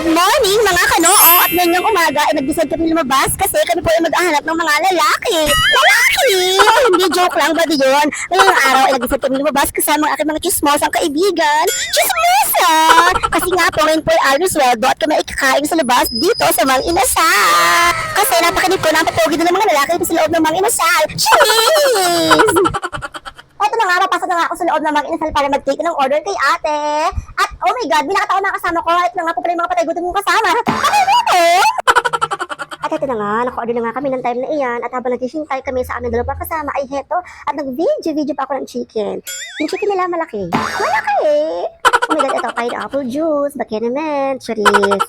Good morning mga kanoo at ngayong umaga ay nag-decide kami lumabas kasi kami po ay mag-ahanap ng mga lalaki. Lalaki! Hindi joke lang ba yun? Ngayong araw ay nag-decide kami lumabas kasama ang aking mga chismosang kaibigan. Chismosa! Kasi nga po ngayon po ay Almusweldo at kami ay kakain sa labas dito sa Mang Inasal. Kasi napakinip ko na ang papogi na ng mga lalaki dito sa loob ng Mang Inasal. Cheese! Eto na nga, papasok na nga ako sa loob ng Mang Inasal para mag-take ng order kay ate. At oh my god, binakataon na kasama ko. Ito na nga po pala yung mga patay gutom kong kasama. Patay gutom! At ito na nga, naka-order na nga kami ng time na iyan. At habang nag-hintay kami sa aming dalawang kasama ay heto. At nag-video pa ako ng chicken. Yung chicken nila malaki. Malaki! Oh my god, ito, pineapple juice, bakenemen, charis.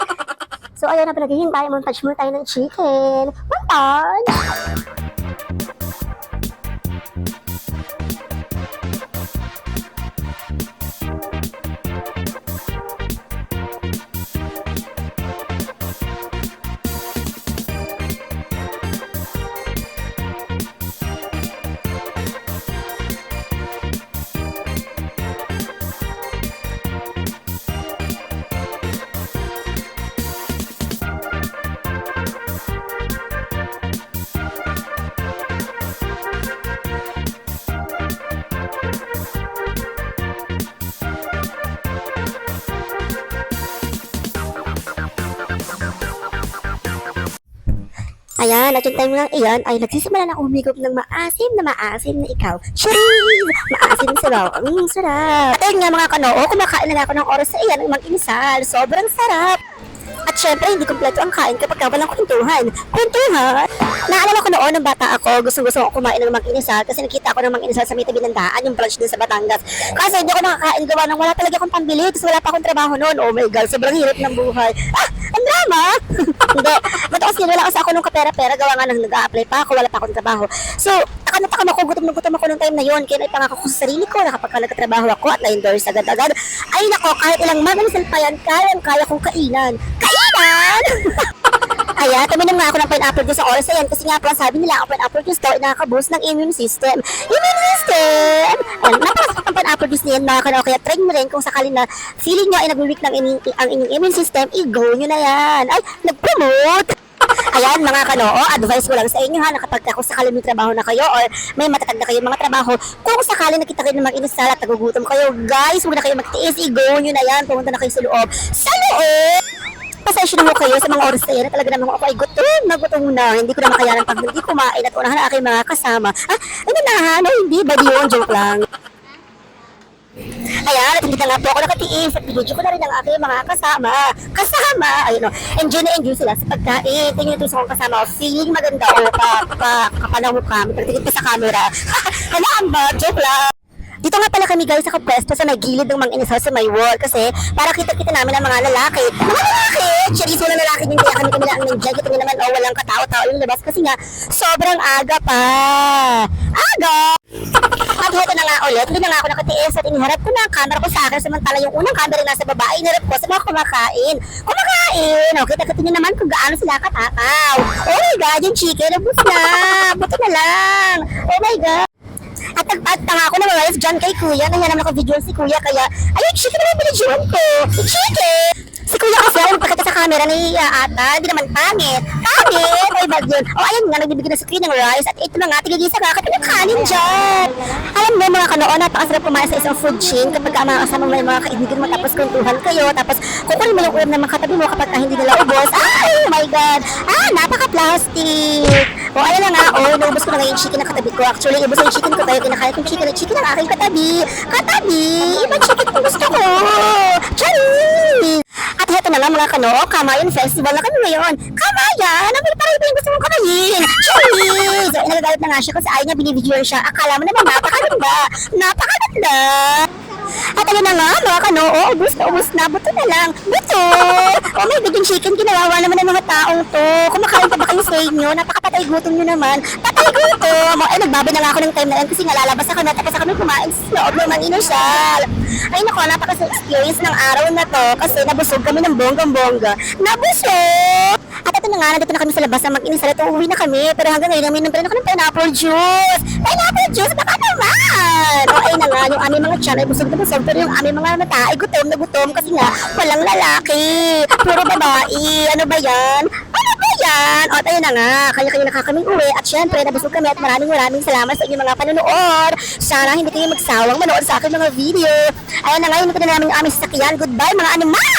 So ayun, habang naghihintay, montage muna tayo ng chicken. Montage! Ayan, at yung time lang iyan ay nagsisimula na umigop ng maasim na ikaw. Cheese! Maasim na sarap. Sarap. At ayun nga mga kanoo, kumakain na nga ako ng oras sa iyan ng mag-inisal. Sobrang sarap. At syempre, hindi kompleto ang kain kapag walang kwentuhan. Kwentuhan! Naalala ko noon ng bata ako, gusto ko kumain ng mag-inisal kasi nakita ako ng mag-inisal sa may tabi ng daan, yung branch din sa Batangas. Kasi hindi ako nakakain gawa ng wala talaga akong pambili, kasi wala pa akong trabaho noon. Oh my God, sobrang hirap ng buhay. Ah! Ang drama! Hindi. Ba't ako sinula kasi ako nung kapera-pera, gawa nga nang nag-a-apply pa ako, wala pa akong trabaho. So, takam ako, gutom ako nung time na yun. Kaya naipangako ko sa sarili ko na kapag nagkatrabaho ako at na-endorse agad-agad, ay nako, kahit ilang mag-inisal pa yan, kaya kong kainan. Kainan! Kaya, tuminom nga ako ng pineapple juice sa oras na yan kasi nga pala sabi nila ang pineapple juice daw ay nakaka-boost ng immune system. Immune system! Ayun, napakasarap ng pineapple juice niyan mga kanao. Kaya try nyo rin kung sakali na feeling nyo ay nag-weak ng ang inyong immune system, i-go nyo na yan. Ay, nag-promote! Ayan mga kanoo, advice ko lang sa inyo ha, na kapag kung sakali may trabaho na kayo or may matatag na kayo mga trabaho, kung sakali nakita kayo ng mag-inisal at nagugutom kayo, guys, huwag na kayo magtiis, i-go nyo na yan, pumunta na kayo sa loob. Sa loob! Pasensya na mo kayo sa mga oras na yan, talaga naman ako ay gutom na, hindi ko na makayanan pag hindi kumain at unahan ang aking mga kasama. Ah, ano na ha? No, hindi ba yun? Joke lang. Ayan, at hindi na nga po ako nakatiis at video ko na rin ang aking mga kasama. Ayun o, enjoy na enjoy sila sa pagkain. Tingnan ito sa akong kasama, feeling maganda o kapalaw mo kami, pagtingin pa sa camera. Halaan ba? Joke lang. Dito nga pala kami guys sa kapwesto sa may gilid ng Mang Inasal sa may wall kasi para kita-kita namin ang mga lalaki. Mga lalaki! Cherizo na lalaki din kaya kami lang nandiyan. Kita nyo naman walang katao-tao yung labas kasi nga sobrang aga pa. Aga! At heto na nga ulit, hindi na nga ako nakatiis at iniharap ko na ang camera ko sa akin samantala yung unang camera nasa baba, iniharap ko sa mga kumakain. O, kita-kita nyo naman kung gaano sila katakaw. Oh my God, yung chicken, nabus na. Buto na lang. Oh my God. At nagpatanga ako na mga guys dyan kay kuya. Nahanap ako video si kuya kaya ayun, chicken naman binidyoan ko. Chicken! Si kuya kasi ayaw magpakita sa camera nahihiya ata. Hindi naman pangit. Pangit! Ay bad yun. O ayun nga, nagbibigay na sa screen ng rice. At ito na nga, tigigisa nga kapag kanin dyan. Alam mo mga kanoo, napakasarap kumain sa isang food chain kapag mga kasama mo yung mga kaibigan mo tapos kwentuhan kayo. Tapos kukunin mo yung ulam ng mga katabi mo kapag hindi nila ubos. Ay, oh my God! Ah, napaka-plastic! O ayun na nga, naubos ko na nga yung chicken na katabi ko. Actually, ubos yung chicken ko tayo. Kinakain kong chicken ang aking katabi. Ibang chicken kung gusto ko. Charis! At heto na lang mga kanoo, Kamayan Festival na kami ngayon. Kamayan! Ano ba parang yung gusto mong kamayin? Cheese! So, nagagalit na nga siya kasi ayaw niya binibidyoan siya. Akala mo naman napakaganda. Napakaganda! At ayun na nga mga kanoo, ubus na, buto na lang. Buto! Oh my God, yung chicken, ginawawa naman ng mga taong to. Kumakain pa ba kayo sa inyo? Napakapatay gutom nyo naman. Patay gutom! Ay, nagbabi na nga ako ng time na yan kasi nga lalabas ako na tapos kami kumain sa loob ng Mang Inasal. Ay nako, napaka-experience ng araw na to kasi nabusog kami ng bonggang-bongga. Nabusog! At ito na nga, nandito na kami sa labas na mag-inisal at uuwi na kami. Pero hanggang ngayon, namin pa rin ako ng pineapple juice. Pineapple juice, baka naman! yan. O ayun na nga, yung aming mga tiyan ay busog na busog, pero yung aming mga mata ay gutom na gutom kasi nga walang lalaki. Puro babae. Ano ba yan? Ano ba yan? O at ayun na nga, kanya-kanya na kaming uwi at syempre nabusog kami at maraming salamat sa inyong mga panonood. Sana hindi kayo magsawang manood sa aking mga video. Ayun na nga, yun na namin yung aming sasakyan. Goodbye mga anima!